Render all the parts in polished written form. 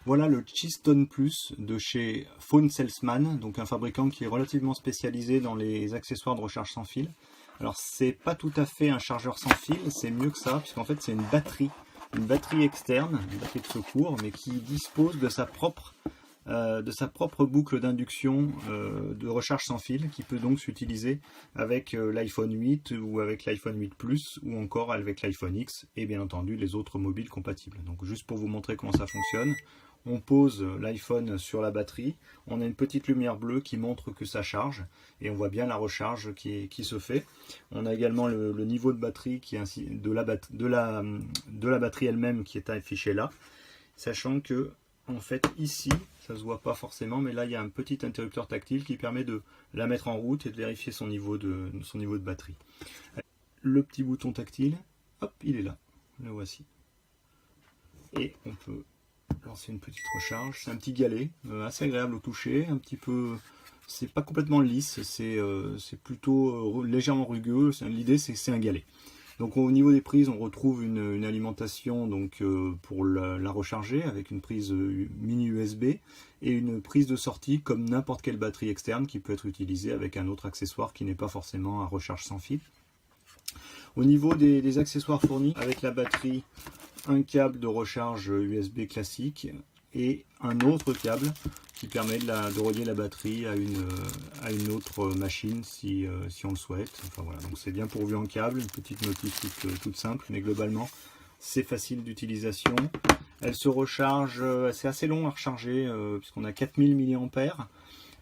Voilà le Keystone Plus de chez Phone Salesman, donc un fabricant qui est relativement spécialisé dans les accessoires de recharge sans fil. Alors c'est pas tout à fait un chargeur sans fil, c'est mieux que ça, puisqu'en fait c'est une batterie externe, une batterie de secours, mais qui dispose de sa propre boucle d'induction de recharge sans fil, qui peut donc s'utiliser avec l'iPhone 8 ou avec l'iPhone 8 Plus ou encore avec l'iPhone X et bien entendu les autres mobiles compatibles. Donc juste pour vous montrer comment ça fonctionne, on pose l'iPhone sur la batterie, on a une petite lumière bleue qui montre que ça charge et on voit bien la recharge qui se fait. On a également le niveau de batterie qui est ainsi de la batterie elle-même qui est affiché là, sachant que en fait ici, ça se voit pas forcément, mais là il y a un petit interrupteur tactile qui permet de la mettre en route et de vérifier son niveau de batterie. Le petit bouton tactile, hop, il est là, le voici. Et on peut lancer une petite recharge. C'est un petit galet, assez agréable au toucher, un petit peu, c'est pas complètement lisse, c'est plutôt légèrement rugueux. L'idée c'est un galet. Donc au niveau des prises, on retrouve une alimentation donc, pour la recharger avec une prise mini USB et une prise de sortie comme n'importe quelle batterie externe qui peut être utilisée avec un autre accessoire qui n'est pas forcément un recharge sans fil. Au niveau des accessoires fournis, avec la batterie, un câble de recharge USB classique et un autre câble qui permet de relier la batterie à une autre machine si on le souhaite. Enfin, voilà. Donc c'est bien pourvu en câble, une petite notice toute simple, mais globalement c'est facile d'utilisation. Elle se recharge, c'est assez long à recharger puisqu'on a 4000 mAh.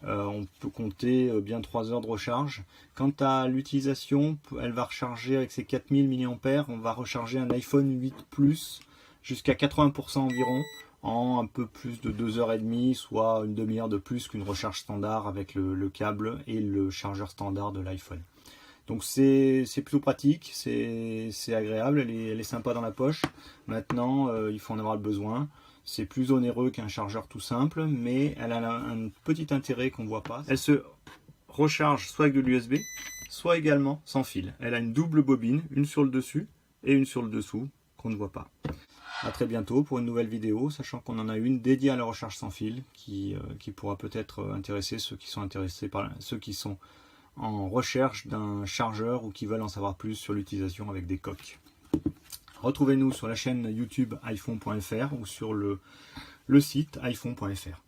On peut compter bien 3 heures de recharge. Quant à l'utilisation, elle va recharger avec ses 4000 mAh, on va recharger un iPhone 8 Plus jusqu'à 80% environ en un peu plus de 2h30, soit une demi-heure de plus qu'une recharge standard avec le câble et le chargeur standard de l'iPhone. Donc c'est plutôt pratique, c'est agréable, elle est sympa dans la poche. Maintenant, il faut en avoir le besoin. C'est plus onéreux qu'un chargeur tout simple, mais elle a un petit intérêt qu'on ne voit pas. Elle se recharge soit avec de l'USB, soit également sans fil. Elle a une double bobine, une sur le dessus et une sur le dessous, qu'on ne voit pas. A très bientôt pour une nouvelle vidéo, sachant qu'on en a une dédiée à la recharge sans fil, qui pourra peut-être intéresser ceux qui sont en recherche d'un chargeur ou qui veulent en savoir plus sur l'utilisation avec des coques. Retrouvez-nous sur la chaîne YouTube iPhone.fr ou sur le site iPhone.fr.